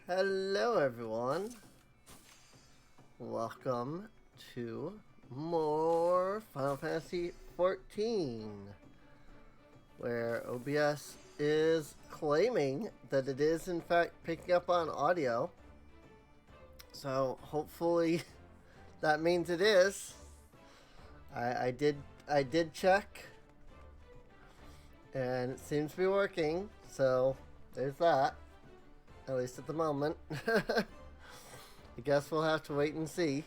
Hello everyone, welcome to more Final Fantasy XIV, where OBS is claiming that it is in fact picking up on audio. So hopefully that means it is. I did check, and it seems to be working, so there's that. At least at the moment. I guess we'll have to wait and see.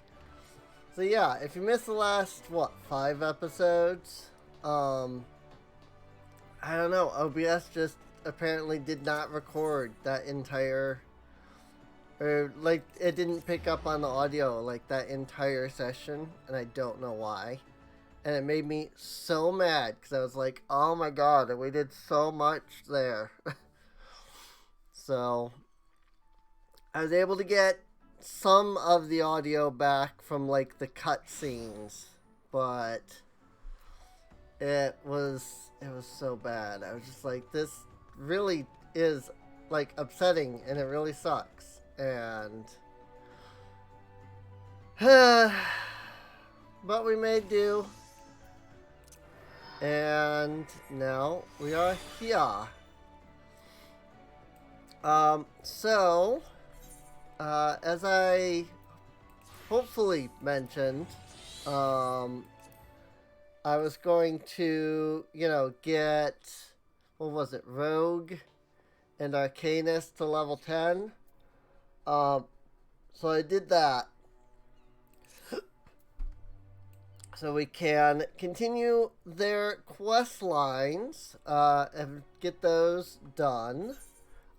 So yeah, if you missed the last, 5 episodes, I don't know, OBS just apparently did not record that entire, or like, it didn't pick up on the audio, like, that entire session, and I don't know why. And it made me so mad, because I was like, oh my god, we did so much there. So I was able to get some of the audio back from like the cutscenes, but it was so bad. I was just like, this really is like upsetting, and it really sucks. And but we made do, and now we are here. As I hopefully mentioned, I was going to, get, Rogue and Arcanist to level 10. So I did that. So we can continue their quest lines, and get those done.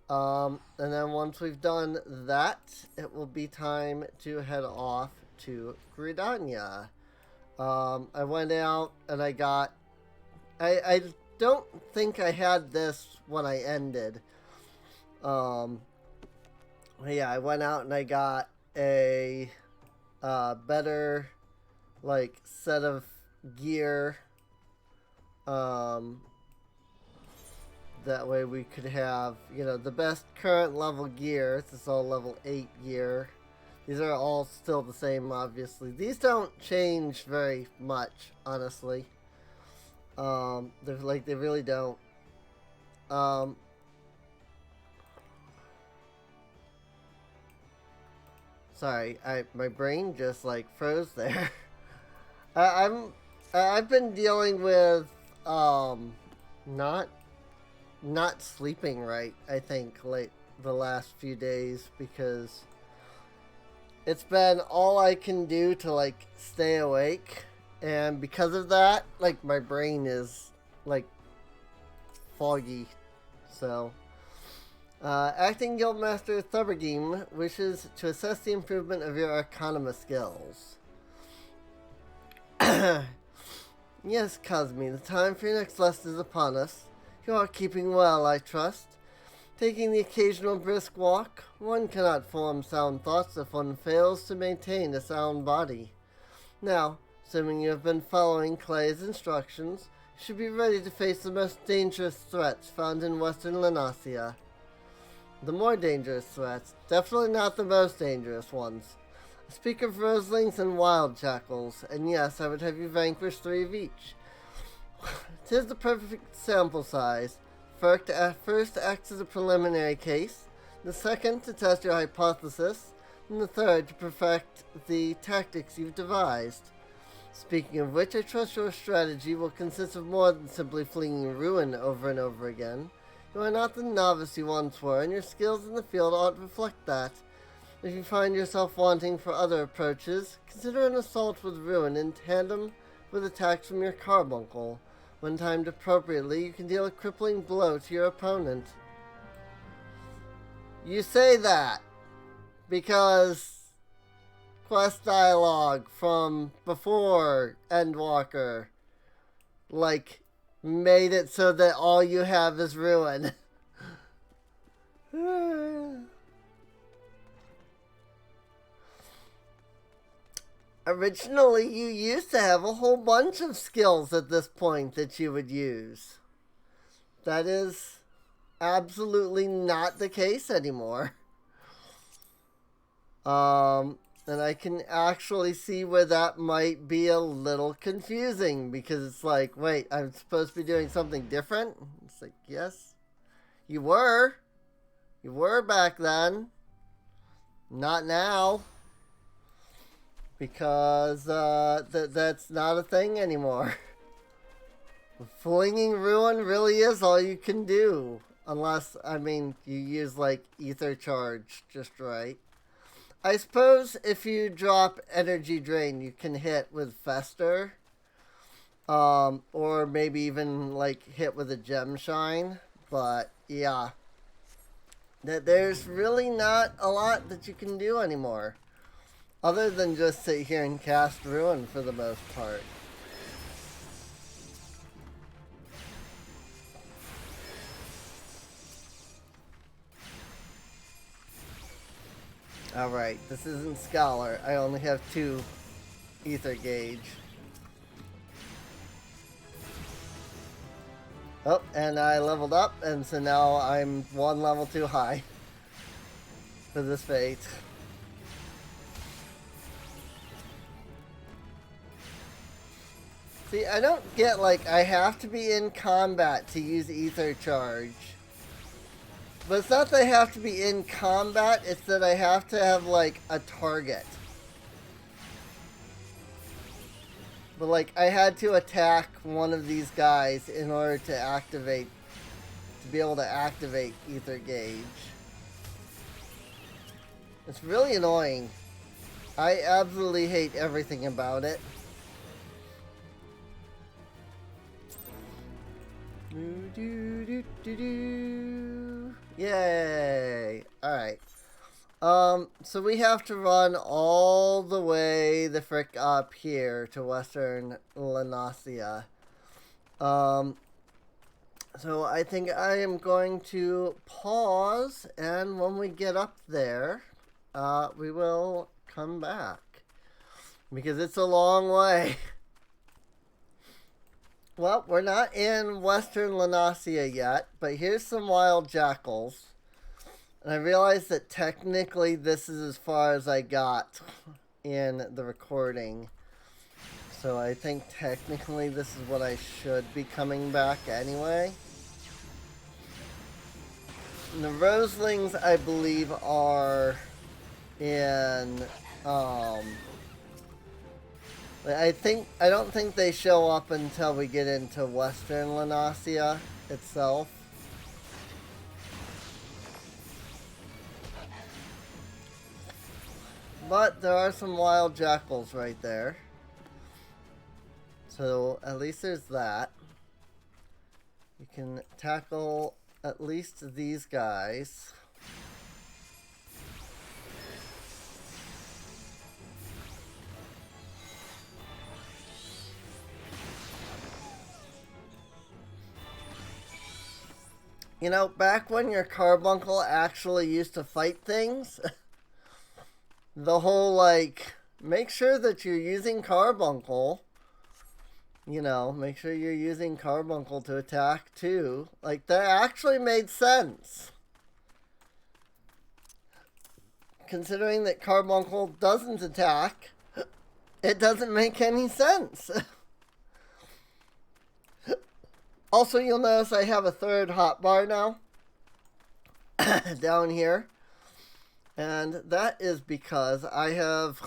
And then once we've done that, it will be time to head off to Gridania. I went out and I got... I don't think I had this when I ended. Yeah, I went out and I got a better, like, set of gear. That way we could have, the best current level gear. This is all level 8 gear. These are all still the same, obviously. These don't change very much, honestly. They really don't. Sorry, my brain just, like, froze there. I've been dealing with, not sleeping right, I think, like the last few days, because it's been all I can do to like stay awake, and because of that, like, my brain is like foggy. So acting guildmaster Thubbergame wishes to assess the improvement of your Arcanima skills. Yes, Kazumi, the time for your next lesson is upon us. You are keeping well, I trust. Taking the occasional brisk walk, one cannot form sound thoughts if one fails to maintain a sound body. Now, assuming you have been following Clay's instructions, you should be ready to face the most dangerous threats found in western Lenasia. The more dangerous threats, definitely not the most dangerous ones. I speak of roselings and wild jackals, and yes, I would have you vanquish 3 of each. 'Tis the perfect sample size. First acts as a preliminary case, the second to test your hypothesis, and the third to perfect the tactics you've devised. Speaking of which, I trust your strategy will consist of more than simply fleeing ruin over and over again. You are not the novice you once were, and your skills in the field ought to reflect that. If you find yourself wanting for other approaches, consider an assault with ruin in tandem with attacks from your carbuncle. When timed appropriately, you can deal a crippling blow to your opponent. You say that because quest dialogue from before Endwalker, like, made it so that all you have is ruin. Originally, you used to have a whole bunch of skills at this point that you would use. That is absolutely not the case anymore. And I can actually see where that might be a little confusing because it's like, wait, I'm supposed to be doing something different? It's like, yes, you were. You were back then. Not now. Because that's not a thing anymore. Flinging Ruin really is all you can do. Unless, I mean, you use like Ether Charge just right. I suppose if you drop Energy Drain, you can hit with Fester. Or maybe even like hit with a Gem Shine. But yeah. There's really not a lot that you can do anymore. Other than just sit here and cast Ruin for the most part. Alright, this isn't Scholar. I only have 2 Ether Gauge. Oh, and I leveled up, and so now I'm 1 level too high for this fate. See, I don't get, like, I have to be in combat to use Ether Charge. But it's not that I have to be in combat, it's that I have to have, like, a target. But, like, I had to attack one of these guys in order to activate, to be able to activate Ether Gauge. It's really annoying. I absolutely hate everything about it. Yay! Alright. So we have to run all the way the frick up here to Western Lanasia. So I think I am going to pause, and when we get up there, we will come back. Because it's a long way. Well, we're not in Western Lanasia yet, but here's some wild jackals. And I realize that technically this is as far as I got in the recording. So I think technically this is what I should be coming back anyway. And the Roselings, I believe, are in... I don't think they show up until we get into Western Lanasia itself. But there are some wild jackals right there. So at least there's that. You can tackle at least these guys. You know, back when your carbuncle actually used to fight things, the whole, like, make sure that you're using carbuncle. You know, make sure you're using carbuncle to attack, too. Like, that actually made sense. Considering that carbuncle doesn't attack, it doesn't make any sense. Also, you'll notice I have a third hotbar now down here. And that is because I have,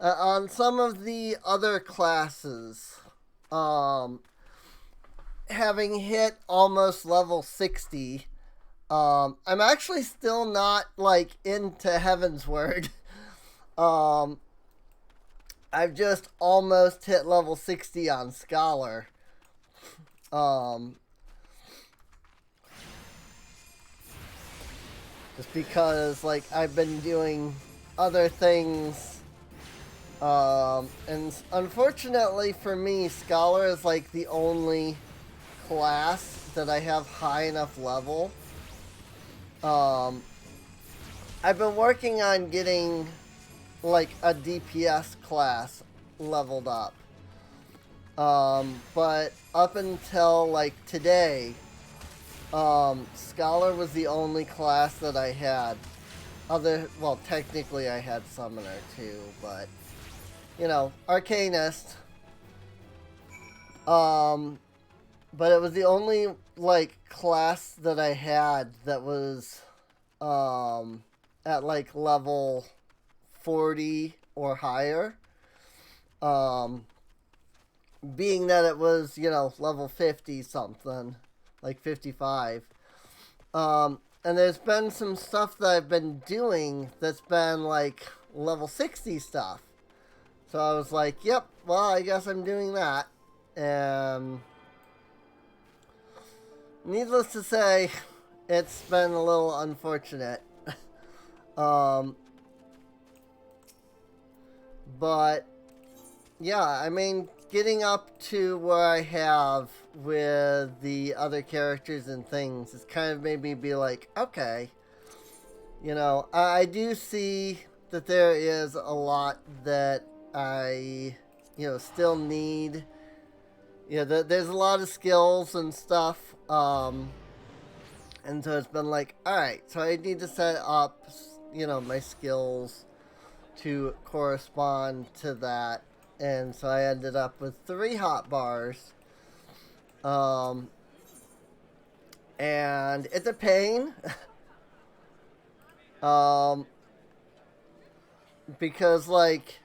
on some of the other classes, having hit almost level 60, I'm actually still not, like, into Heavensward. I've just almost hit level 60 on Scholar. Just because, like, I've been doing other things, and unfortunately for me, Scholar is, like, the only class that I have high enough level. I've been working on getting, like, a DPS class leveled up. But up until, like, today, Scholar was the only class that I had. other, well, technically I had Summoner too, but, you know, Arcanist. But it was the only, like, class that I had that was, at, like, level 40 or higher. Being that it was, you know, level 50 something, like 55. And there's been some stuff that I've been doing that's been, like, level 60 stuff. So I was like, yep, well, I guess I'm doing that. And needless to say, it's been a little unfortunate. But yeah, I mean, getting up to where I have with the other characters and things has kind of made me be like, okay, you know, I do see that there is a lot that I, you know, still need. You know, there's a lot of skills and stuff. And so it's been like, alright, so I need to set up, you know, my skills to correspond to that. And so I ended up with 3 hotbars. And it's a pain. Because, like,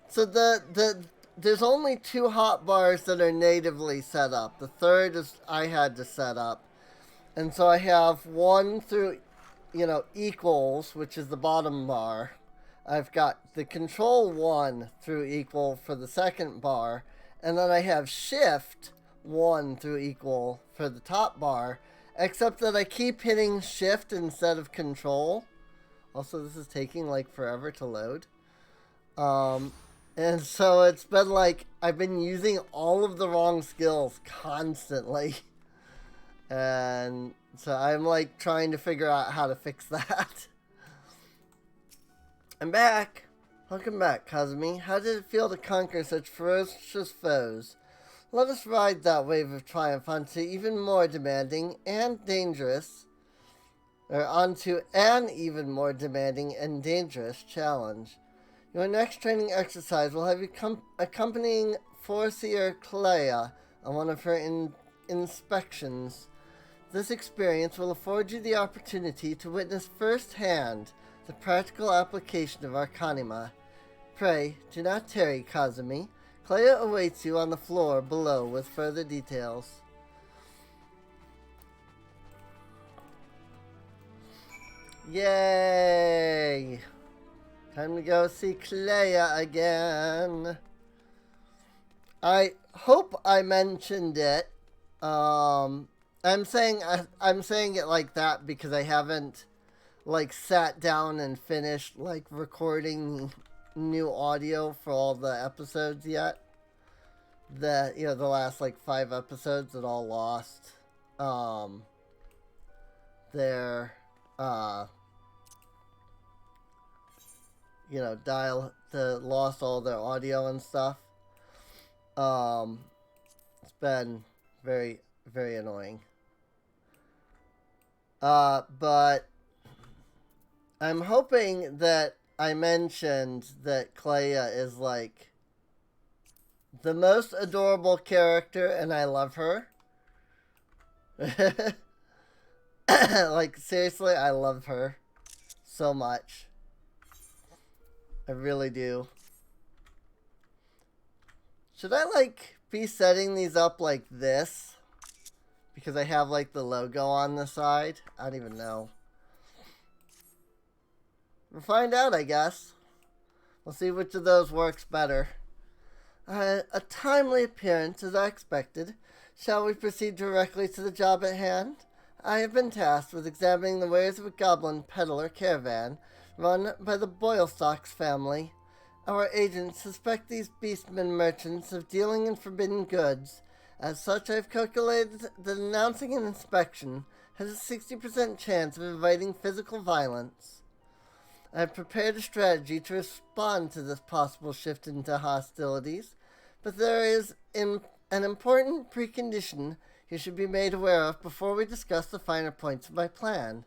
so there's only 2 hotbars that are natively set up. The third is I had to set up. And so I have 1 through, you know, equals, which is the bottom bar. I've got the control 1 through equal for the second bar. And then I have shift 1 through equal for the top bar. Except that I keep hitting shift instead of control. Also, this is taking, like, forever to load. And so it's been like, I've been using all of the wrong skills constantly. And so I'm, like, trying to figure out how to fix that. I'm back. Welcome back, Kazumi. How did it feel to conquer such ferocious foes? Let us ride that wave of triumph onto even more demanding and dangerous, or onto an even more demanding and dangerous challenge. Your next training exercise will have you accompanying Foreseer Clea on one of her inspections. This experience will afford you the opportunity to witness firsthand the practical application of Arcanima. Pray, do not tarry, Kazumi. Clea awaits you on the floor below with further details. Yay! Time to go see Clea again. I hope I mentioned it. I'm saying it like that because I haven't, like, sat down and finished, like, recording new audio for all the episodes yet. That, you know, the last, like, 5 episodes that all lost their you know, lost all their audio and stuff. It's been very, very annoying. But I'm hoping that I mentioned that Clea is, like, the most adorable character, and I love her. Like, seriously, I love her so much. I really do. Should I, like, be setting these up like this? Because I have, like, the logo on the side? I don't even know. We'll find out, I guess. We'll see which of those works better. A timely appearance, as I expected. Shall we proceed directly to the job at hand? I have been tasked with examining the wares of a goblin peddler caravan run by the Boylestocks family. Our agents suspect these beastmen merchants of dealing in forbidden goods. As such, I've calculated that announcing an inspection has a 60% chance of inviting physical violence. I've prepared a strategy to respond to this possible shift into hostilities, but there is an important precondition you should be made aware of before we discuss the finer points of my plan.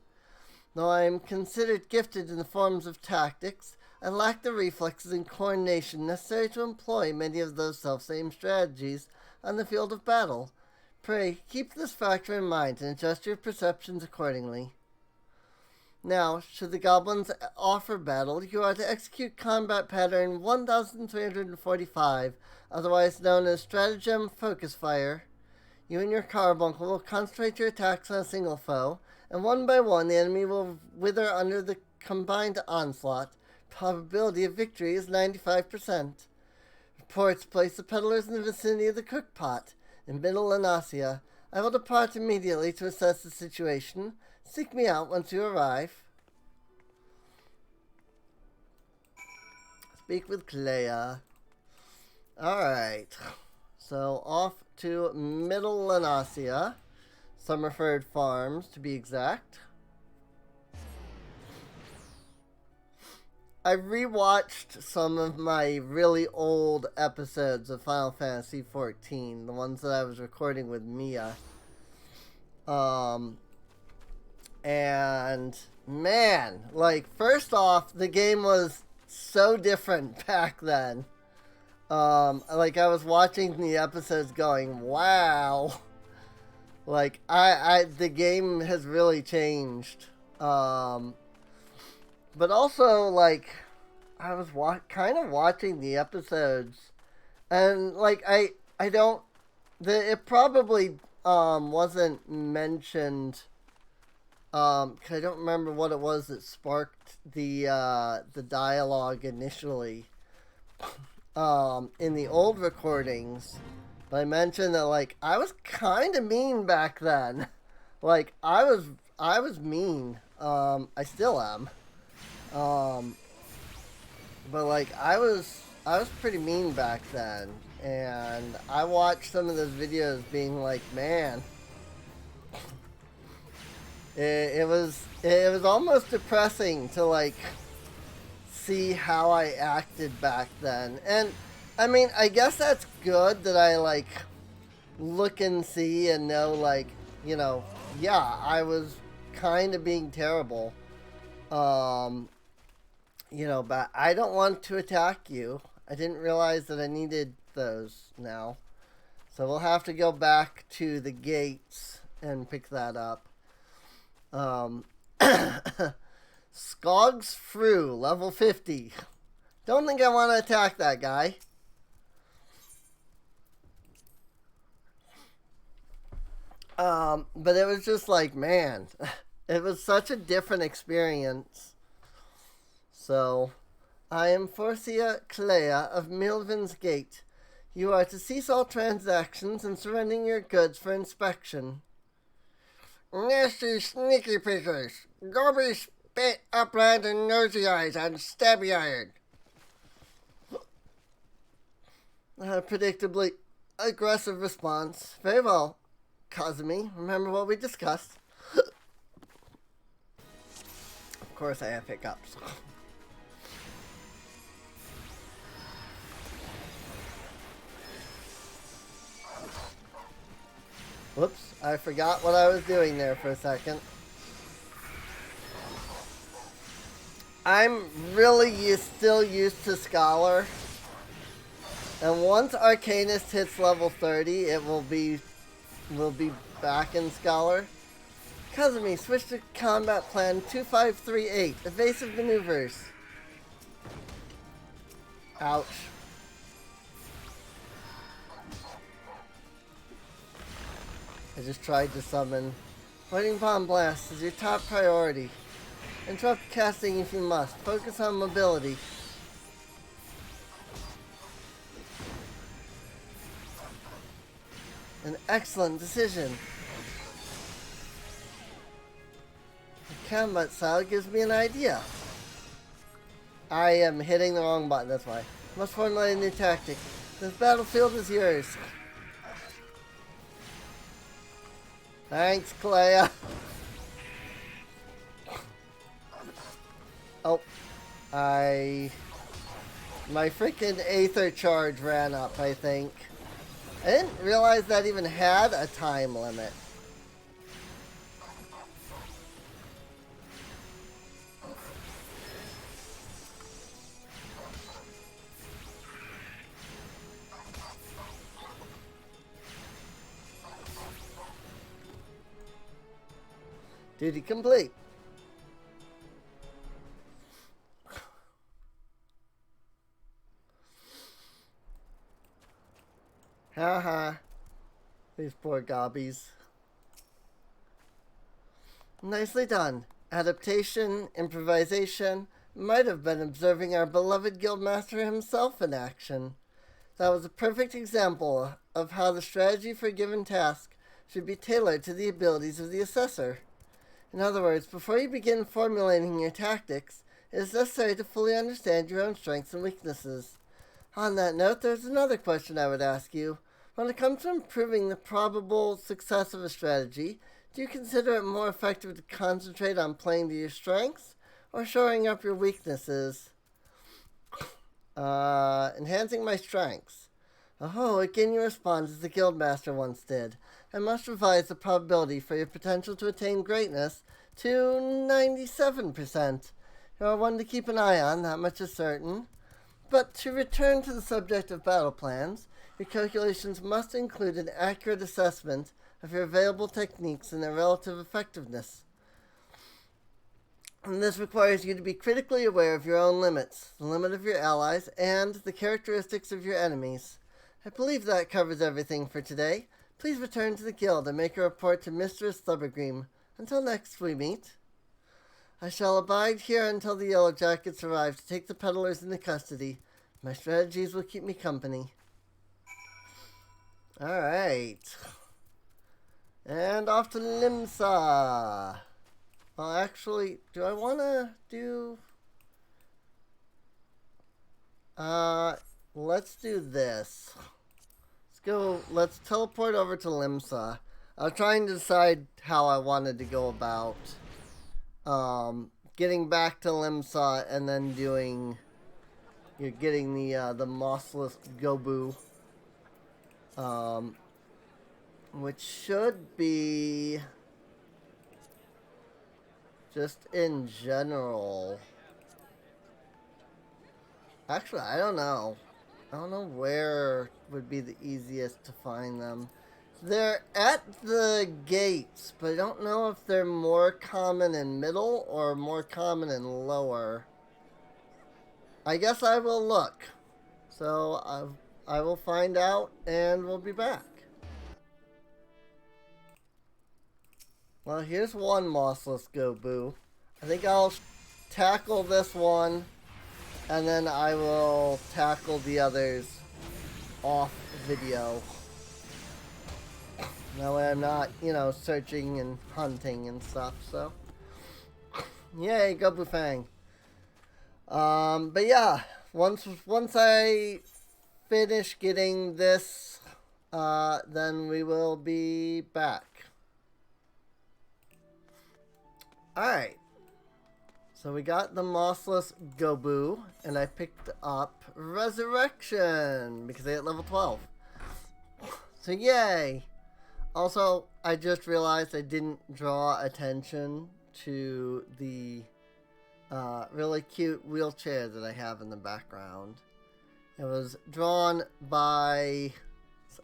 Though I am considered gifted in the forms of tactics, I lack the reflexes and coordination necessary to employ many of those self-same strategies on the field of battle. Pray, keep this factor in mind and adjust your perceptions accordingly. Now, should the goblins offer battle, you are to execute combat pattern 1345, otherwise known as Stratagem Focus Fire. You and your carbuncle will concentrate your attacks on a single foe, and one by one the enemy will wither under the combined onslaught. Probability of victory is 95%. Reports place the peddlers in the vicinity of the cook pot in Middle Lanasia. I will depart immediately to assess the situation. Seek me out once you arrive. Speak with Clea. Alright. So off to Middle Lanasia. Summerford Farms, to be exact. I rewatched some of my really old episodes of Final Fantasy XIV, the ones that I was recording with Mia. And man, like, first off, the game was so different back then. Like, I was watching the episodes going, wow. Like, the game has really changed. But also, like, I was kind of watching the episodes, and, like, it probably, wasn't mentioned, 'cause I don't remember what it was that sparked the dialogue initially, in the old recordings. But I mentioned that, like, I was kind of mean back then. Like, I was mean. I still am. But like I was pretty mean back then, and I watched some of those videos being like, man, it was almost depressing to like see how I acted back then. And I mean, I guess that's good that I like look and see and know, like, you know, yeah, I was kind of being terrible. You know, but I don't want to attack you. I didn't realize that I needed those now. So we'll have to go back to the gates and pick that up. Skog's Fru, level 50. Don't think I want to attack that guy. But it was just like, man, it was such a different experience. So, I am Forcia Clea of Milvin's Gate. You are to cease all transactions and surrender your goods for inspection. Nasty sneaky pickers. Go be spit, upland, and nosy eyes and stabby iron. Predictably aggressive response. Very well, Kazumi. Remember what we discussed. Of course I have hiccups. Whoops, I forgot what I was doing there for a second. I'm really still used to Scholar. And once Arcanist hits level 30, it will be back in Scholar. Kazumi, switch to combat plan 2538, evasive maneuvers. Ouch. I just tried to summon. Fighting Bomb Blast is your top priority. Interrupt casting if you must. Focus on mobility. An excellent decision. The combat style gives me an idea. I am hitting the wrong button, that's why. Must formulate a new tactic. This battlefield is yours. Thanks, Clea. Oh, my freaking Aether charge ran up, I think. I didn't realize that even had a time limit. Duty complete. Haha. These poor gobbies. Nicely done. Adaptation, improvisation. Might have been observing our beloved guildmaster himself in action. That was a perfect example of how the strategy for a given task should be tailored to the abilities of the assessor. In other words, before you begin formulating your tactics, it is necessary to fully understand your own strengths and weaknesses. On that note, there's another question I would ask you. When it comes to improving the probable success of a strategy, do you consider it more effective to concentrate on playing to your strengths or shoring up your weaknesses? Enhancing my strengths. Oh, again you respond as the Guildmaster once did. I must revise the probability for your potential to attain greatness to 97%. You are one to keep an eye on, that much is certain. But to return to the subject of battle plans, your calculations must include an accurate assessment of your available techniques and their relative effectiveness. And this requires you to be critically aware of your own limits, the limit of your allies, and the characteristics of your enemies. I believe that covers everything for today. Please return to the guild and make a report to Mistress Thubbergream. Until next we meet. I shall abide here until the Yellow Jackets arrive to take the peddlers into custody. My strategies will keep me company. Alright. And off to Limsa. Well, actually, do I want to do... let's do this. Let's teleport over to Limsa. I was trying to decide how I wanted to go about getting back to Limsa and then getting the mossless Gobu. Which should be just in general. Actually, I don't know. I don't know where would be the easiest to find them. They're at the gates, but I don't know if they're more common in middle or more common in lower. I guess I will look. So I will find out and we'll be back. Well, here's one mossless Gobu. I think I'll tackle this one, and then I will tackle the others off video. That way I'm not, searching and hunting and stuff, so. Yay, Gobu Fang. But yeah, once I finish getting this, then we will be back. Alright, so we got the mossless Gobu, and I picked up Resurrection, because I hit level 12. So yay! Also, I just realized I didn't draw attention to the really cute wheelchair that I have in the background. It was drawn by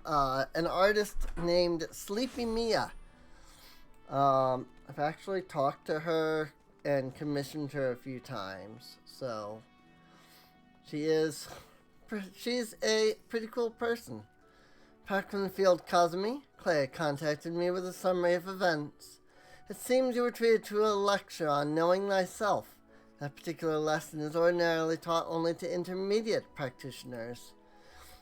an artist named Sleepy Mia. I've actually talked to her and commissioned her a few times, so she's a pretty cool person. Back from the field, Kazumi, Claire contacted me with a summary of events. It seems you were treated to a lecture on knowing thyself. That particular lesson is ordinarily taught only to intermediate practitioners.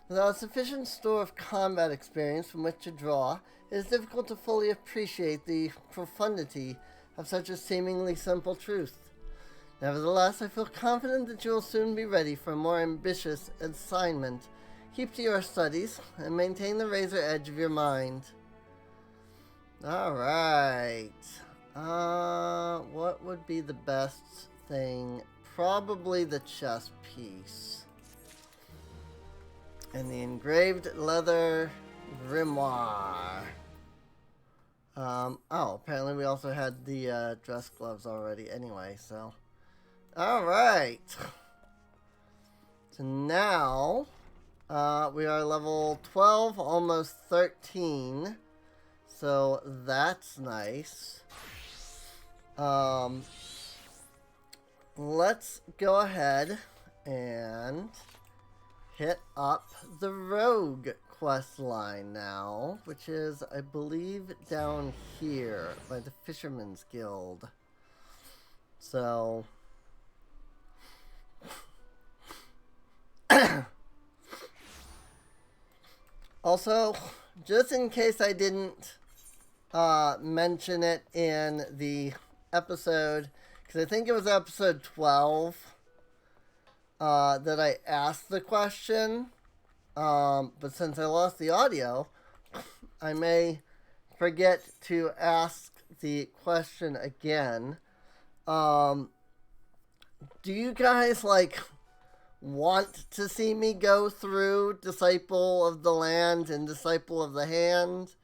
Without a sufficient store of combat experience from which to draw, it is difficult to fully appreciate the profundity of such a seemingly simple truth. Nevertheless, I feel confident that you will soon be ready for a more ambitious assignment. Keep to your studies and maintain the razor edge of your mind. Alright. What would be the best thing? Probably the chess piece. And the engraved leather grimoire. Apparently we also had the dress gloves already anyway, so. Alright. So now, we are level 12, almost 13. So that's nice. Um, let's go ahead and hit up the rogue quest line now, which is, I believe, down here by the Fisherman's Guild. So, also, just in case I didn't mention it in the episode, because I think it was episode 12 that I asked the question, but since I lost the audio, I may forget to ask the question again. Do you guys, like, want to see me go through Disciple of the Land and Disciple of the Hand?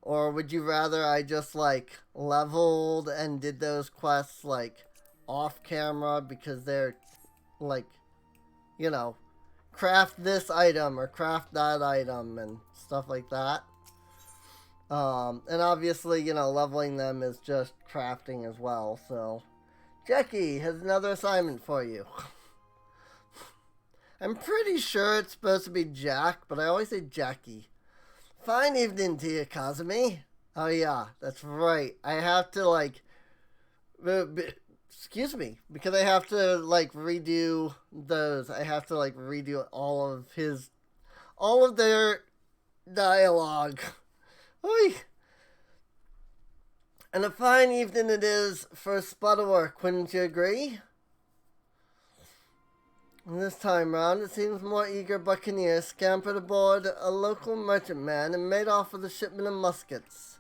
Or would you rather I just, like, leveled and did those quests, like, off camera because they're, like, you know, craft this item or craft that item and stuff like that? And obviously, you know, leveling them is just crafting as well, so... Jackie has another assignment for you. I'm pretty sure it's supposed to be Jack, but I always say Jackie. Fine evening to you, Kazumi. Oh yeah, that's right. I have to, like... excuse me. Because I have to, like, redo those. I have to, like, redo all of their dialogue. Oy. And a fine evening it is for sputter work, wouldn't you agree? And this time round, it seems more eager buccaneers scampered aboard a local merchantman and made off with a shipment of muskets.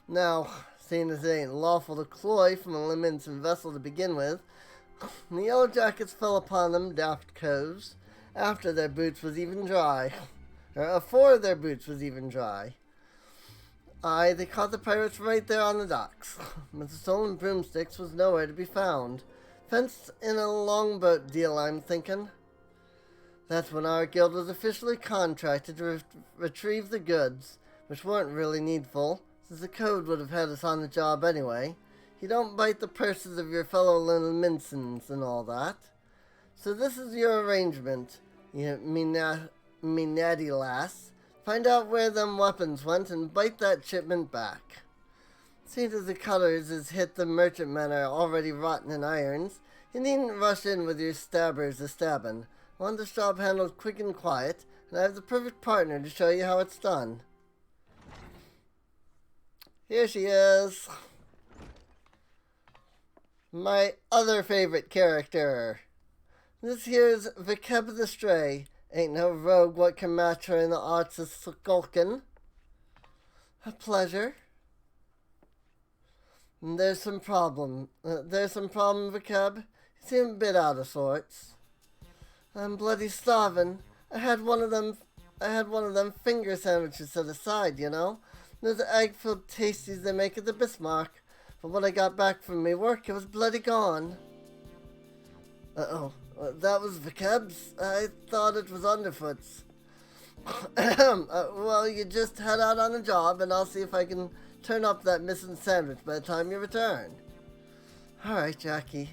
Now, seeing as it ain't lawful to cloy from a limited vessel to begin with, the yellow jackets fell upon them daft coves after their boots was even dry. Or afore their boots was even dry. Aye, they caught the pirates right there on the docks, but the stolen broomsticks was nowhere to be found. Fenced in a longboat deal, I'm thinking. That's when our guild was officially contracted to retrieve the goods, which weren't really needful, since the code would have had us on the job anyway. You don't bite the purses of your fellow little mincins and all that. So this is your arrangement, me natty lass. Find out where them weapons went and bite that shipment back. Seeing as the cutters has hit the merchantmen are already rotten in irons, you needn't rush in with your stabbers a-stabbin'. I want this job handled quick and quiet, and I have the perfect partner to show you how it's done. Here she is. My other favorite character. This here's Vikeb the Stray. Ain't no rogue what can match her in the arts of skulkin'. A pleasure. There's some problem, Vikeb. You seem a bit out of sorts. I'm bloody starving. I had one of them finger sandwiches set aside, you know. Those egg-filled tasties they make at the Bismarck. But when I got back from me work, it was bloody gone. Uh-oh. That was Vikeb's? I thought it was Underfoot's. Well, you just head out on the job, and I'll see if I can turn up that missing sandwich by the time you return. Alright, Jackie.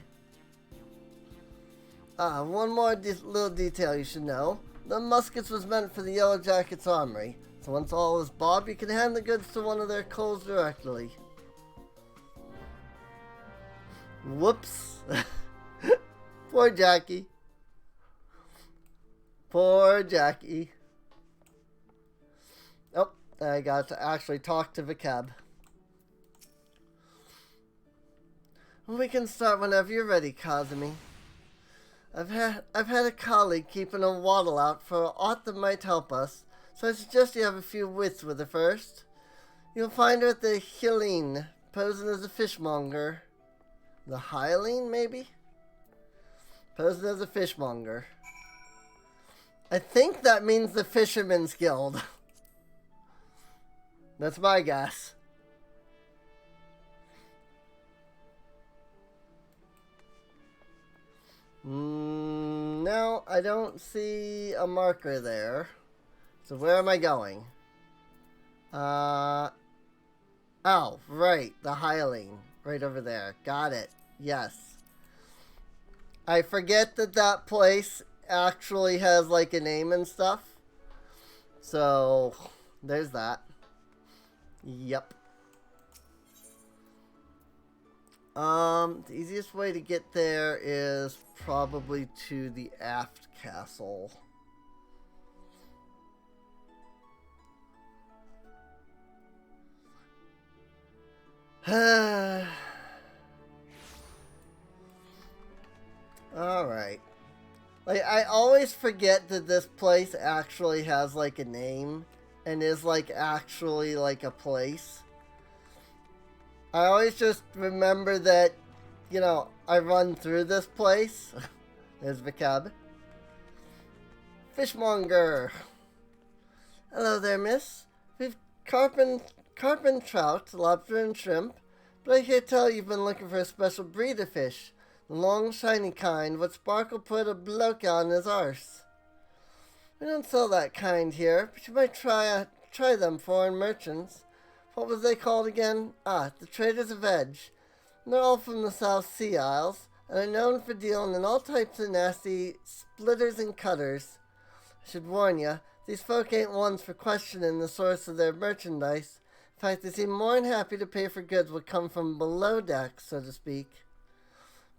One more little detail you should know. The muskets was meant for the Yellow Jackets' armory, so once all is bobbed, you can hand the goods to one of their coals directly. Whoops. Poor Jackie. Poor Jackie. Oh, I got to actually talk to Vikeb. We can start whenever you're ready, Kazumi. I've had a colleague keeping a waddle out for aught that might help us, so I suggest you have a few wits with her first. You'll find her at the Hyline, posing as a fishmonger. The Hyline, maybe? Posing as a fishmonger. I think that means the Fisherman's Guild. That's my guess. No, I don't see a marker there. So where am I going? Oh, right, the Hyling. Right over there. Got it. Yes. I forget that that place actually has like a name and stuff. So, there's that. Yep. The easiest way to get there is probably to the aft castle. Alright. Like, I always forget that this place actually has, like, a name and is, like, actually, like, a place. I always just remember that, you know, I run through this place. There's the cab. Fishmonger. Hello there, miss. We've carp and trout, lobster and shrimp, but I hear tell you've been looking for a special breed of fish. The long, shiny kind, what Sparkle put a bloke on his arse. We don't sell that kind here, but you might try them foreign merchants. What was they called again? Ah, the Traders of Edge. They're all from the South Sea Isles, and are known for dealing in all types of nasty splitters and cutters. I should warn you, these folk ain't ones for questioning the source of their merchandise. In fact, they seem more than happy to pay for goods what come from below deck, so to speak.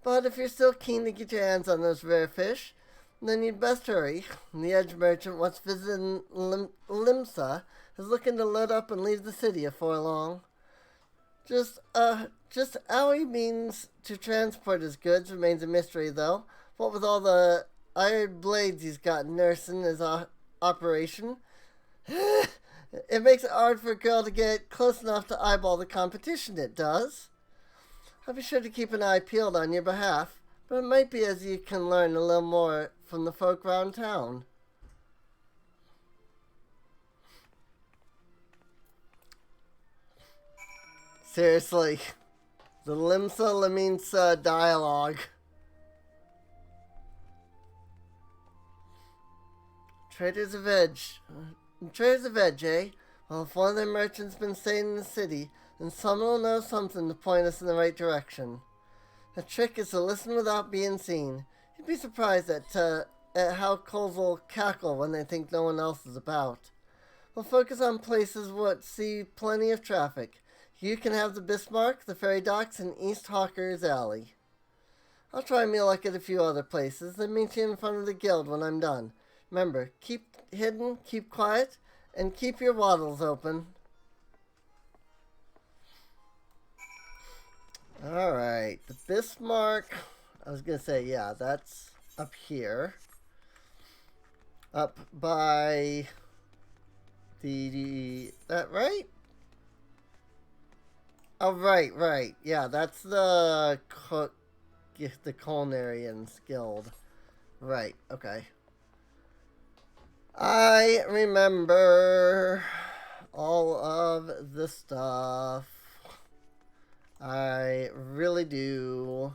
But if you're still keen to get your hands on those rare fish, then you'd best hurry. The Edge merchant once visiting Limsa is looking to load up and leave the city afore long. Just how he means to transport his goods remains a mystery, though. What with all the iron blades he's got nursing his operation, it makes it hard for a girl to get close enough to eyeball the competition, it does. I'll be sure to keep an eye peeled on your behalf, but it might be as you can learn a little more from the folk round town. Seriously, the Limsa dialogue. Traders of Edge, eh? Well, if one of their merchants been staying in the city, then someone will know something to point us in the right direction. The trick is to listen without being seen. You'd be surprised at how coals will cackle when they think no one else is about. We'll focus on places what see plenty of traffic. You can have the Bismarck, the ferry docks, and East Hawker's Alley. I'll try me luck at a few other places, then meet you in front of the guild when I'm done. Remember, keep hidden, keep quiet, and keep your waddles open. Alright, the Bismarck, I was going to say, yeah, that's up here. Up by that right? Oh, right. Yeah, that's the Culinarians Guild. Right, okay. I remember all of the stuff. I really do.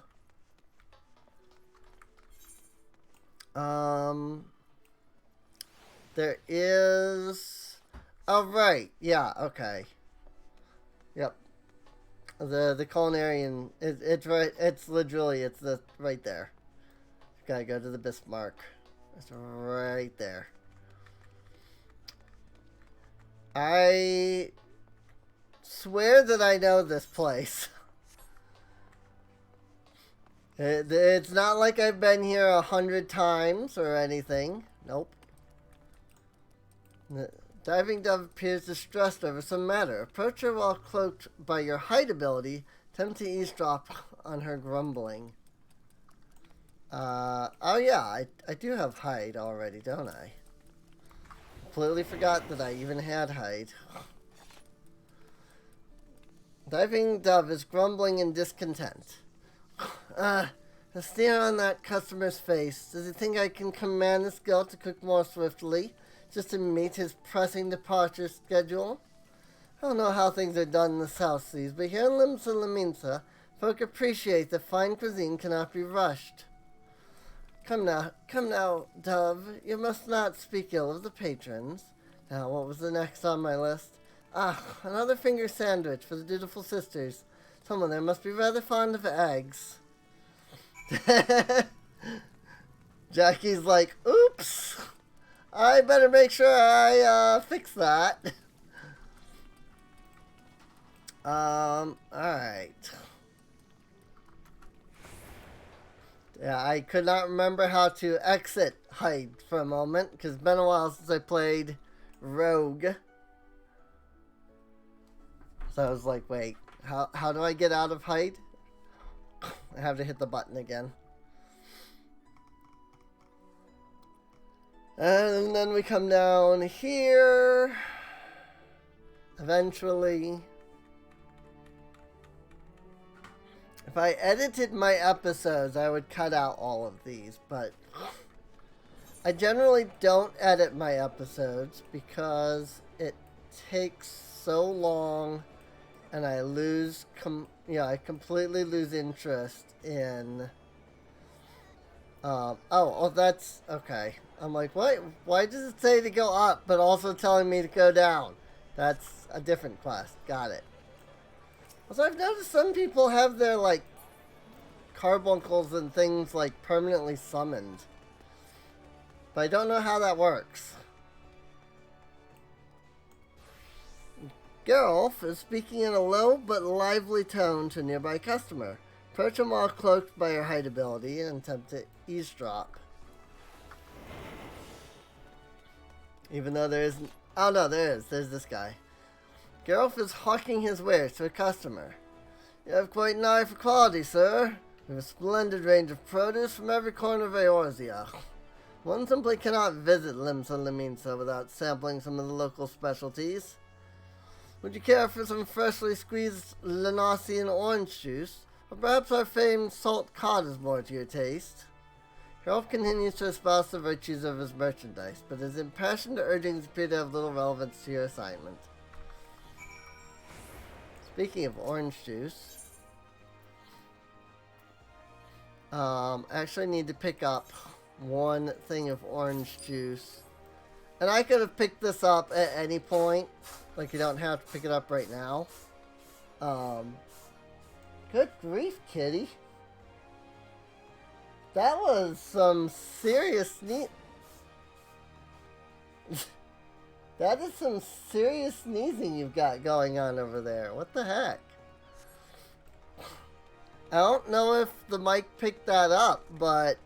There is... Oh, right. Yeah, okay. Yep. The Culinarian... It's right... It's literally... It's right there. Gotta go to the Bismarck. It's right there. I swear that I know this place. It's not like I've been here 100 times or anything. Nope. The diving dove appears distressed over some matter. Approach her while cloaked by your hide ability. Attempt to eavesdrop on her grumbling. Oh yeah, I do have hide already, don't I? Completely forgot that I even had hide. Diving dove is grumbling in discontent. The sneer on that customer's face. Does he think I can command this girl to cook more swiftly, just to meet his pressing departure schedule? I don't know how things are done in the South Seas, but here in Limsa, folk appreciate that fine cuisine cannot be rushed. Come now, Dove. You must not speak ill of the patrons. Now, what was the next on my list? Ah, another finger sandwich for the dutiful sisters. Someone there must be rather fond of eggs. Jackie's like, oops. I better make sure I fix that. Alright. Yeah, I could not remember how to exit hide for a moment, because it's been a while since I played Rogue. So I was like, wait, how do I get out of hide? I have to hit the button again. And then we come down here. Eventually. If I edited my episodes, I would cut out all of these, but I generally don't edit my episodes because it takes so long and I lose, I completely lose interest in, that's, okay. I'm like, what? Why does it say to go up, but also telling me to go down? That's a different quest. Got it. Also, I've noticed some people have their, like, carbuncles and things, like, permanently summoned. But I don't know how that works. Geralt is speaking in a low but lively tone to a nearby customer. Approach him while cloaked by your hide ability and attempt to eavesdrop. Even though there isn't... Oh no, there is. There's this guy. Geralt is hawking his wares to a customer. You have quite an eye for quality, sir. We have a splendid range of produce from every corner of Eorzea. One simply cannot visit Limsa Liminsa without sampling some of the local specialties. Would you care for some freshly squeezed Lenosian orange juice? Or perhaps our famed salt cod is more to your taste? Geralt continues to espouse the virtues of his merchandise, but his impassioned urgings appear to have little relevance to your assignment. Speaking of orange juice, I actually need to pick up one thing of orange juice. And I could have picked this up at any point. Like, you don't have to pick it up right now. Good grief, kitty. That was some serious That is some serious sneezing you've got going on over there. What the heck? I don't know if the mic picked that up, but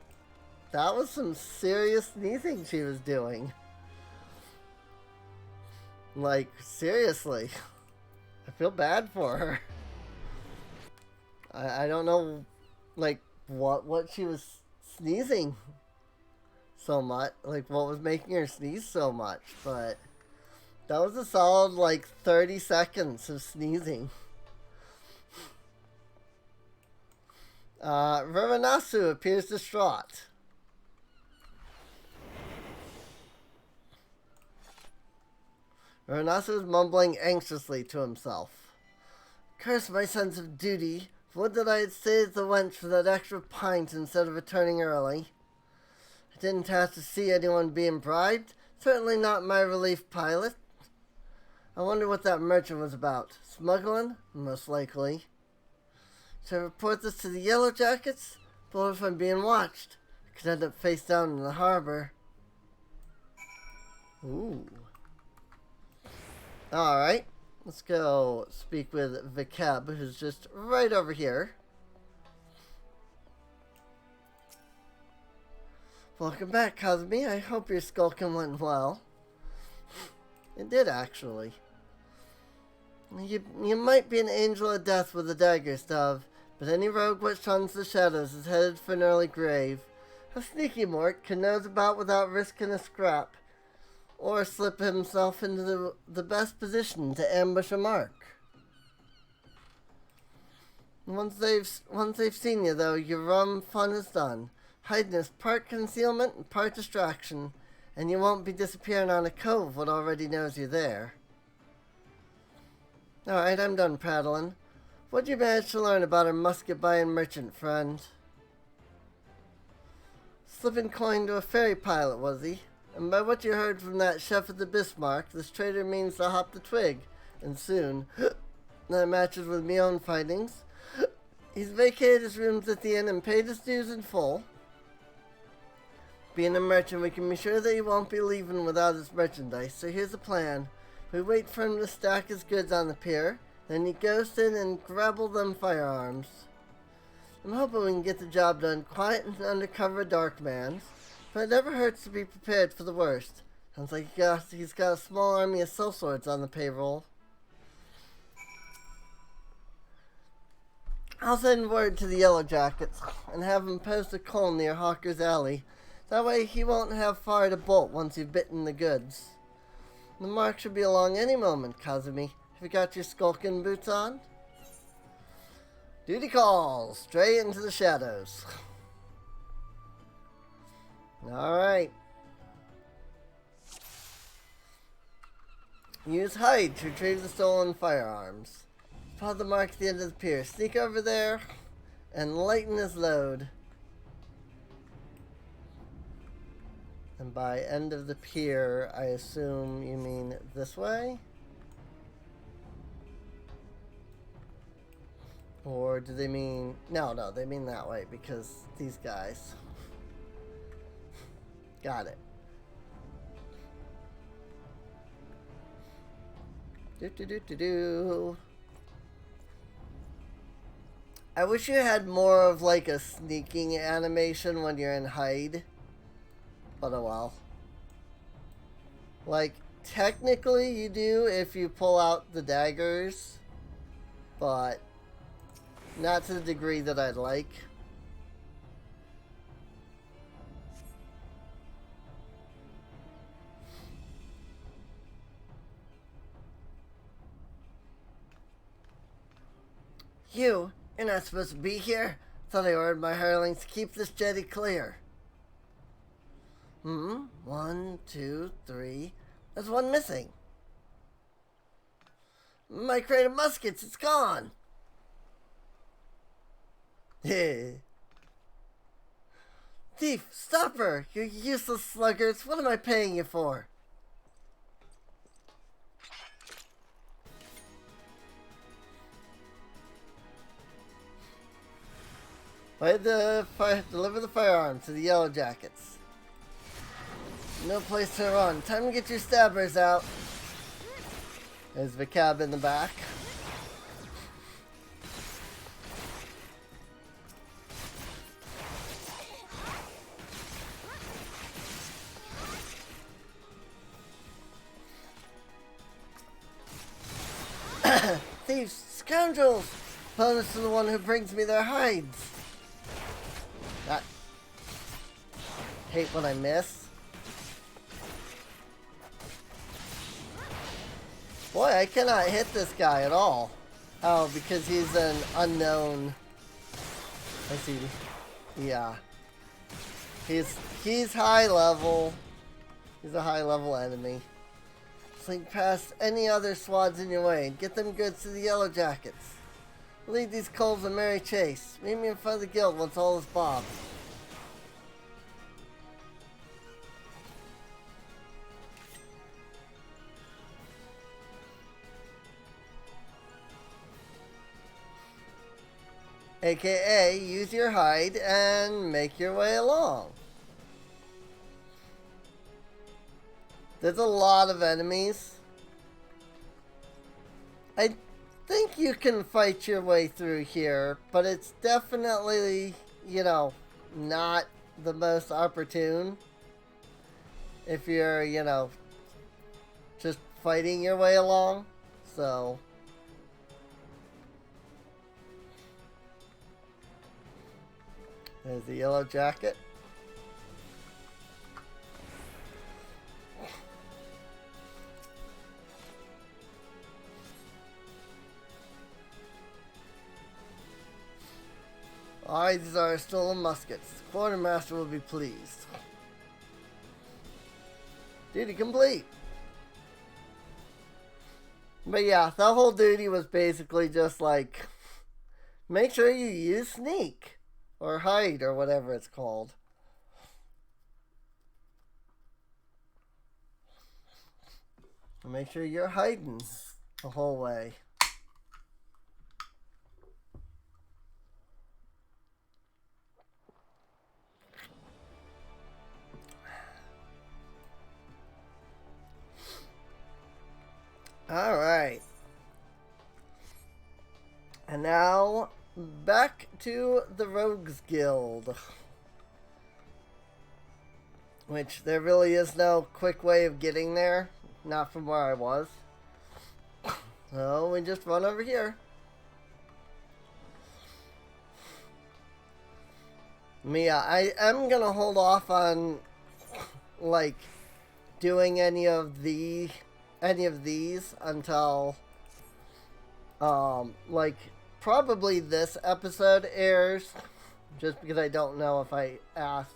that was some serious sneezing she was doing. Like, seriously. I feel bad for her. I don't know, like, what she was sneezing so much. Like, what was making her sneeze so much, but that was a solid, like, 30 seconds of sneezing. Verminasu appears distraught. Verminasu is mumbling anxiously to himself. Curse my sense of duty. Would that I had saved the wench for that extra pint instead of returning early. I didn't have to see anyone being bribed. Certainly not my relief pilot. I wonder what that merchant was about. Smuggling? Most likely. Should I report this to the Yellow Jackets? But what if I'm being watched? I could end up face down in the harbor. Ooh. Alright. Let's go speak with Vikeb, who's just right over here. Welcome back, Kazumi. I hope your skulking went well. It did, actually. You might be an angel of death with a dagger stub, but any rogue which runs the shadows is headed for an early grave. A sneaky mort can nose about without risking a scrap, or slip himself into the best position to ambush a mark. Once they've seen you, though, your rum fun is done. Hiding is part concealment and part distraction, and you won't be disappearing on a cove what already knows you're there. Alright, I'm done prattling. What'd you manage to learn about our musket-buying merchant friend? Slipping coin to a ferry pilot, was he? And by what you heard from that chef of the Bismarck, this trader means to hop the twig, and soon. That matches with me own findings. He's vacated his rooms at the inn and paid his dues in full. Being a merchant, we can be sure that he won't be leaving without his merchandise, so here's the plan. We wait for him to stack his goods on the pier, then he goes in and grabble them firearms. I'm hoping we can get the job done quiet and undercover dark man, but it never hurts to be prepared for the worst. Sounds like he's got a small army of sellswords on the payroll. I'll send word to the Yellow Jackets and have him post a cone near Hawker's Alley. That way he won't have far to bolt once you've bitten the goods. The mark should be along any moment, Kazumi. Have you got your skulking boots on? Duty calls, straight into the shadows. Alright. Use hide to retrieve the stolen firearms. Spot the mark at the end of the pier. Sneak over there and lighten his load. And by end of the pier, I assume you mean this way? Or do they mean... No, they mean that way because these guys. Got it. Do. I wish you had more of like a sneaking animation when you're in hide. But oh well. Like, technically you do if you pull out the daggers. But not to the degree that I'd like. You're not supposed to be here. Thought I ordered my hirelings to keep this jetty clear. 1, 2, 3. There's one missing. My crate of muskets, it's gone. Thief, stop her! You useless sluggards. What am I paying you for? Deliver the firearms to the Yellow Jackets. No place to run. Time to get your stabbers out. There's the cab in the back. Thieves, scoundrels! Bonus to the one who brings me their hides. That. Hate when I miss. Boy, I cannot hit this guy at all. Oh, because he's an unknown. I see. Yeah. He's high level. He's a high level enemy. Slink past any other swads in your way and get them goods to the Yellow Jackets. Lead these coals a merry chase. Meet me in front of the guild once all is bobbed. AKA, use your hide and make your way along. There's a lot of enemies. I think you can fight your way through here, but it's definitely, you know, not the most opportune. If you're, you know, just fighting your way along. So... there's the Yellow Jacket. Alright, these are stolen muskets. The quartermaster will be pleased. Duty complete. But yeah, that whole duty was basically just like, make sure you use sneak. Or hide, or whatever it's called. Make sure you're hiding the whole way. Alright. And now, back to the Rogues Guild. Which, there really is no quick way of getting there. Not from where I was. So, we just run over here. Mia, I am gonna hold off on, like, doing any of these until, like, probably this episode airs, just because I don't know if I asked.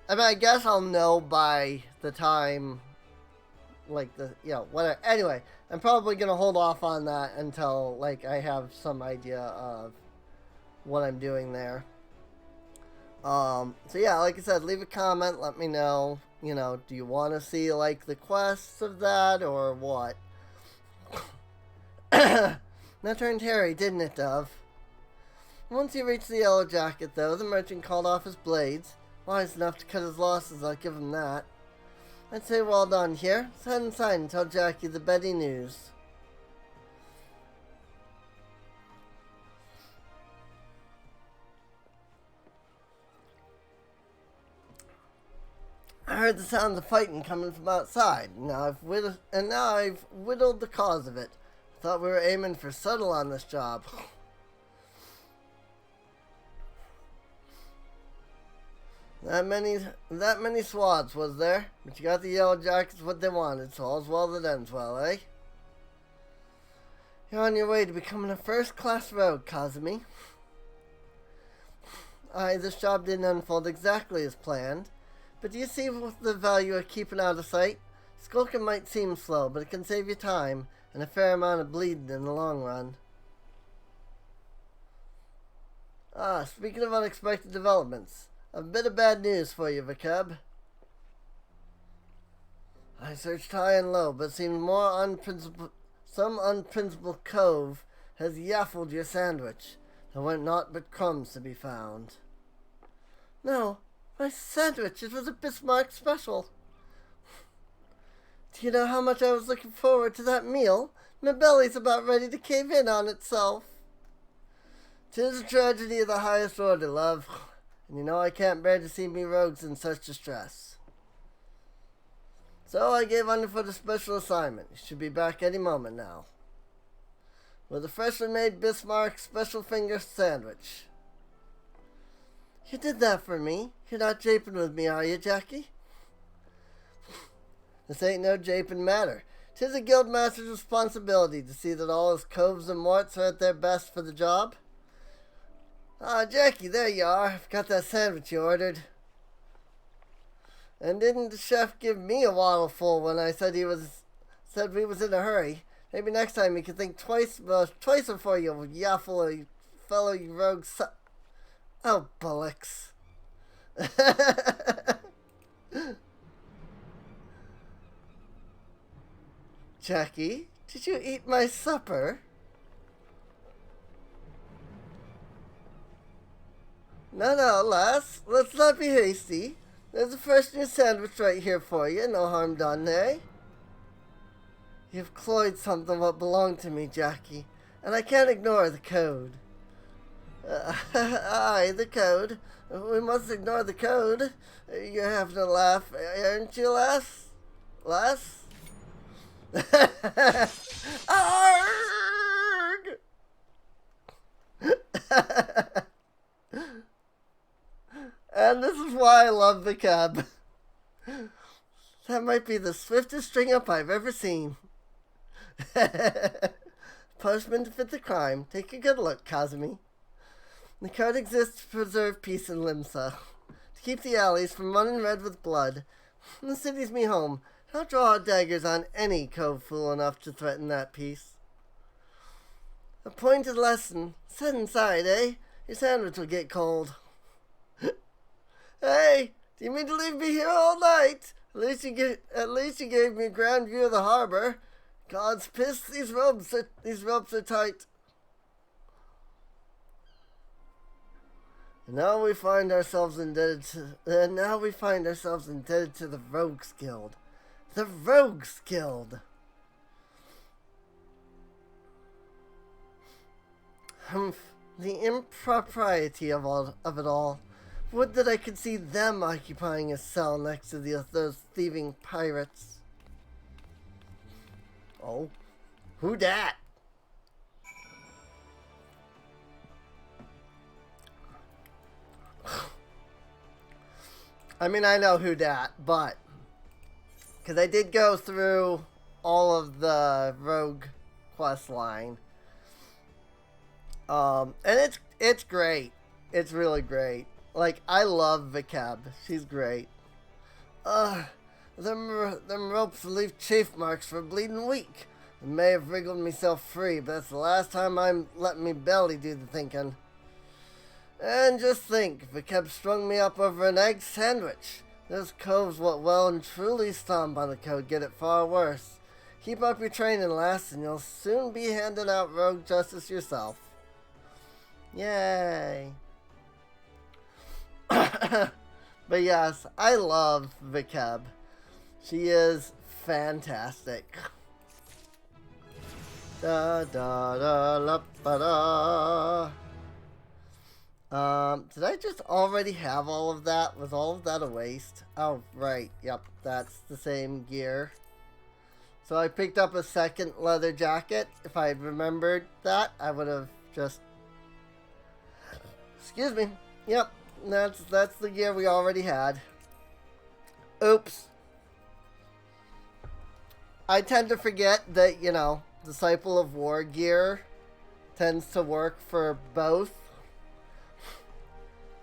I mean, I guess I'll know by the time, like, whatever. Anyway, I'm probably gonna hold off on that until, like, I have some idea of what I'm doing there. So yeah, like I said, leave a comment, let me know, do you want to see, like, the quests of that, or what? That turned hairy, didn't it, Dove? Once he reached the Yellow Jacket, though, the merchant called off his blades. Wise enough to cut his losses, I'll give him that. I'd say well done here. Head inside and tell Jackie the Betty news. I heard the sounds of fighting coming from outside. Now I've whittled the cause of it. Thought we were aiming for subtle on this job. That many swads, was there? But you got the Yellow Jackets what they wanted, so all's well that ends well, eh? You're on your way to becoming a first-class rogue, Kazumi. Aye, this job didn't unfold exactly as planned. But do you see the value of keeping out of sight? Skulking might seem slow, but it can save you time and a fair amount of bleeding in the long run. Ah, speaking of unexpected developments, a bit of bad news for you, Vakeb. I searched high and low, but seemed some unprincipled cove has yaffled your sandwich. There weren't naught but crumbs to be found. No. My sandwich, it was a Bismarck special. Do you know how much I was looking forward to that meal? My belly's about ready to cave in on itself. 'Tis a tragedy of the highest order, love. And you know I can't bear to see me rogues in such distress. So I gave Underfoot a special assignment. He should be back any moment now. With a freshly made Bismarck special finger sandwich. You did that for me. You're not japing with me, are you, Jackie? This ain't no japing matter. 'Tis a guildmaster's responsibility to see that all his coves and morts are at their best for the job. Ah, Jackie, there you are. I've got that sandwich you ordered. And didn't the chef give me a waddle full when I said we was in a hurry? Maybe next time you could think twice before you yaffle a fellow you rogue Oh, bullocks. Jackie, did you eat my supper? No, lass. Let's not be hasty. There's a fresh new sandwich right here for you. No harm done, eh? You've cloyed something what belonged to me, Jackie, and I can't ignore the code. Aye, the code. We must ignore the code. You're having a laugh, aren't you, lass? Lass? Arrgh! And this is why I love the cab. That might be the swiftest string up I've ever seen. Punishment to fit the crime. Take a good look, Kazumi. The code exists to preserve peace in Limsa, to keep the alleys from running red with blood. The city's me home. I'll draw out daggers on any cove fool enough to threaten that peace. A pointed lesson. Sit inside, eh? Your sandwich will get cold. Hey, do you mean to leave me here all night? At least you gave me a grand view of the harbor. God's pissed. These ropes are tight. And now we find ourselves indebted to the Rogues Guild. The Rogues Guild. Humph, the impropriety of it all. Would that I could see them occupying a cell next to those thieving pirates. Oh, who dat? I mean, I know who dat, but because I did go through all of the Rogue quest line, and it's great. It's really great. Like, I love Vikeb. She's great. Them ropes leave chafe marks for a bleeding week. I may have wriggled myself free, but that's the last time I'm letting me belly do the thinking. And just think, Vikeb strung me up over an egg sandwich. Those coves what well and truly stomp on the code get it far worse. Keep up your training, lass, and you'll soon be handing out rogue justice yourself. Yay. But yes, I love Vikeb. She is fantastic. Da da da la ba da. Did I just already have all of that? Was all of that a waste? Oh, right. Yep, that's the same gear. So I picked up a second leather jacket. If I had remembered that, I would have just... Excuse me. Yep, that's the gear we already had. Oops. I tend to forget that, you know, Disciple of War gear tends to work for both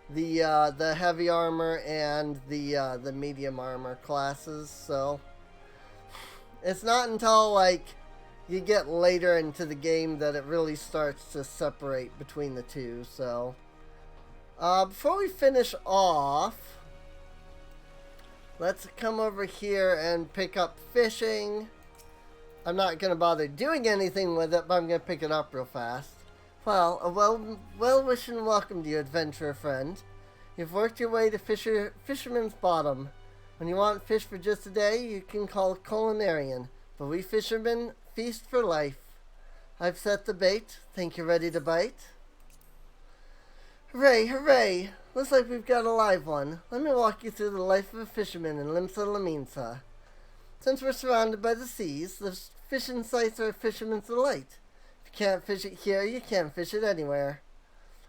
the heavy armor and the medium armor classes. So it's not until like you get later into the game that it really starts to separate between the two. So before we finish off, let's come over here and pick up fishing. I'm not going to bother doing anything with it, but I'm going to pick it up real fast. Well, a well-wishing welcome to you, adventurer friend. You've worked your way to Fisherman's Bottom. When you want fish for just a day, you can call a culinarian, but we fishermen feast for life. I've set the bait. Think you're ready to bite? Hooray, hooray! Looks like we've got a live one. Let me walk you through the life of a fisherman in Limsa Laminsa. Since we're surrounded by the seas, the fishing sites are a fisherman's delight. If you can't fish it here, you can't fish it anywhere.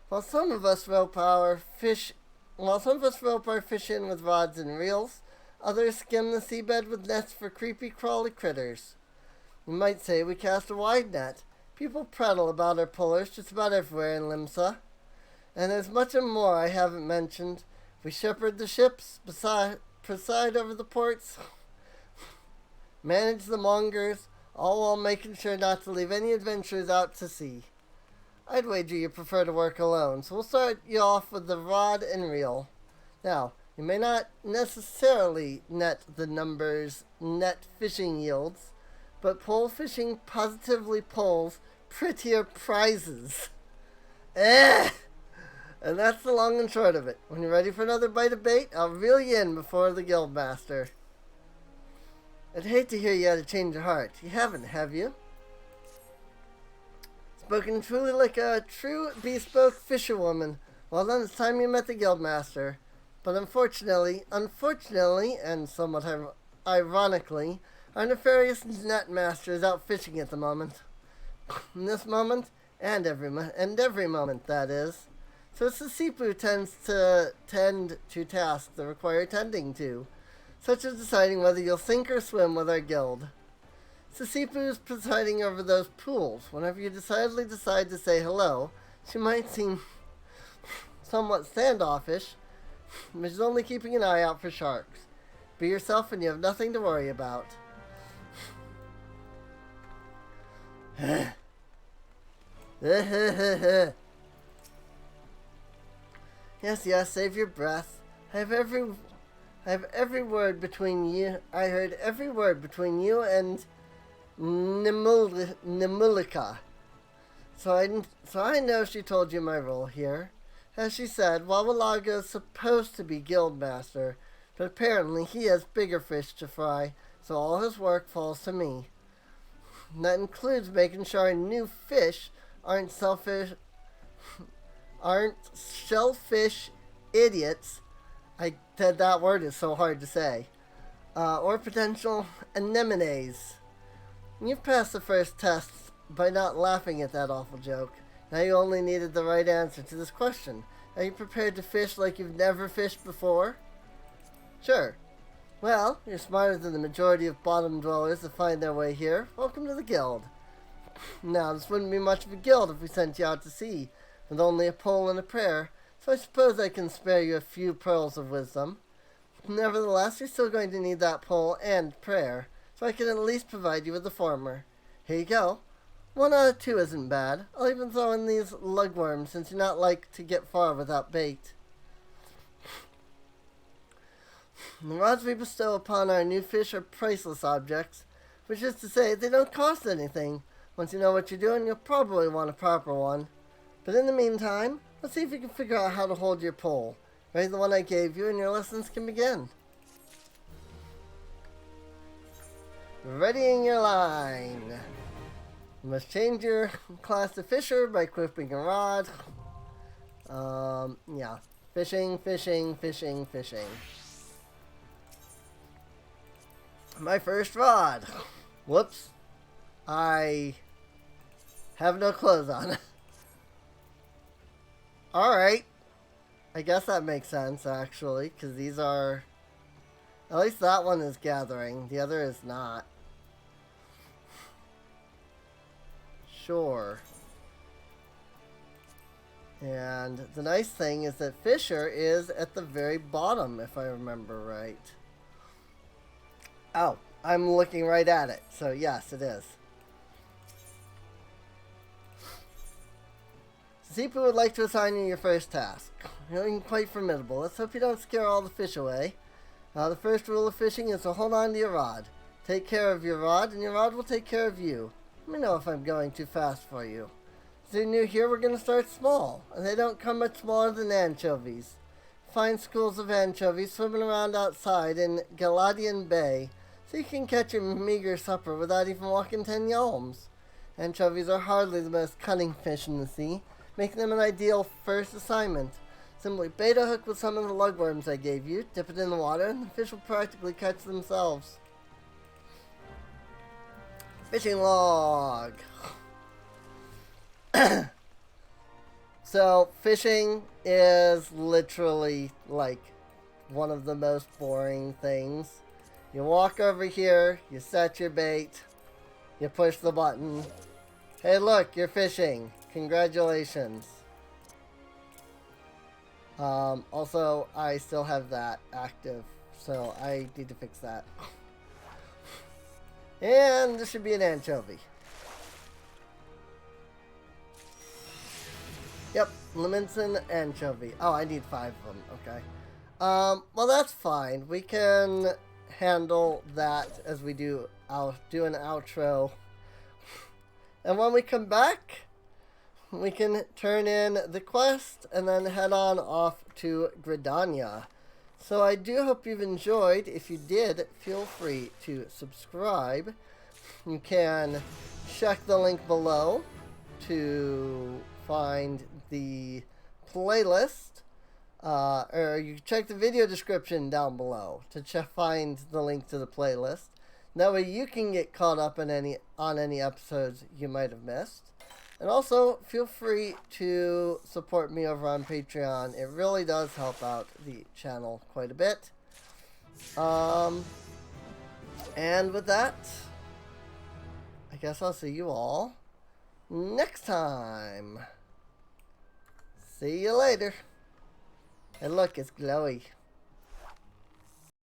While some of us rope our fish in with rods and reels, others skim the seabed with nets for creepy, crawly critters. You might say we cast a wide net. People prattle about our pullers just about everywhere in Limsa. And there's much and more I haven't mentioned. We shepherd the ships, preside over the ports, manage the mongers, all while making sure not to leave any adventurers out to sea. I'd wager you prefer to work alone, so we'll start you off with the rod and reel. Now, you may not necessarily net the numbers net fishing yields, but pole fishing positively pulls prettier prizes. And that's the long and short of it. When you're ready for another bite of bait, I'll reel you in before the guildmaster. I'd hate to hear you had a change of heart. You haven't, have you? Spoken truly like a true bespoke fisherwoman. Well then, it's time you met the guildmaster. But unfortunately, and somewhat ironically, our nefarious netmaster is out fishing at the moment. In this moment, and every moment, that is. So it's the Sipu tends to tend to tasks that require tending to, such as deciding whether you'll sink or swim with our guild. Sisipu is presiding over those pools. Whenever you decidedly decide to say hello, she might seem somewhat standoffish, but she's only keeping an eye out for sharks. Be yourself and you have nothing to worry about. Yes, save your breath. I have every word between you. I heard every word between you and Nimulika. So I know she told you my role here. As she said, Wawalaga is supposed to be guildmaster, but apparently he has bigger fish to fry, so all his work falls to me. And that includes making sure our new fish aren't Aren't shellfish idiots? That word is so hard to say. Or potential anemones. You've passed the first test by not laughing at that awful joke. Now you only needed the right answer to this question. Are you prepared to fish like you've never fished before? Sure. Well, you're smarter than the majority of bottom dwellers that find their way here. Welcome to the guild. Now, this wouldn't be much of a guild if we sent you out to sea with only a pole and a prayer, so I suppose I can spare you a few pearls of wisdom. Nevertheless, you're still going to need that pole and prayer, so I can at least provide you with the former. Here you go. 1 out of 2 isn't bad. I'll even throw in these lugworms since you're not like to get far without bait. The rods we bestow upon our new fish are priceless objects, which is to say they don't cost anything. Once you know what you're doing, you'll probably want a proper one. But in the meantime, let's see if you can figure out how to hold your pole. Ready the one I gave you and your lessons can begin. Readying your line. You must change your class to fisher by equipping a rod. Yeah. Fishing, fishing, fishing, fishing. My first rod. Whoops. I have no clothes on. Alright. I guess that makes sense, actually, because these are... At least that one is gathering. The other is not. Sure. And the nice thing is that Fisher is at the very bottom, if I remember right. Oh, I'm looking right at it. So yes, it is. Zipu would like to assign you your first task. You're looking quite formidable. Let's hope you don't scare all the fish away. The first rule of fishing is to hold on to your rod. Take care of your rod, and your rod will take care of you. Let me know if I'm going too fast for you. So you're new here, we're going to start small, and they don't come much smaller than anchovies. Find schools of anchovies swimming around outside in Galadian Bay, so you can catch your meager supper without even walking 10 yalms. Anchovies are hardly the most cunning fish in the sea, making them an ideal first assignment. Simply bait a hook with some of the lugworms I gave you, dip it in the water, and the fish will practically catch themselves. Fishing log. So, fishing is literally, like, one of the most boring things. You walk over here, you set your bait, you push the button. Hey look, you're fishing. Congratulations. Also, I still have that active, so I need to fix that. And this should be an anchovy. Yep, Lemonson anchovy. Oh, I need 5 of them. Okay. Well, that's fine. We can handle that as we do an outro. And when we come back, we can turn in the quest and then head on off to Gridania. So I do hope you've enjoyed. If you did, feel free to subscribe. You can check the link below to find the playlist, or you can check the video description down below to find the link to the playlist. That way you can get caught up on any episodes you might have missed. And also, feel free to support me over on Patreon. It really does help out the channel quite a bit. And with that, I guess I'll see you all next time. See you later. And look, it's glowy.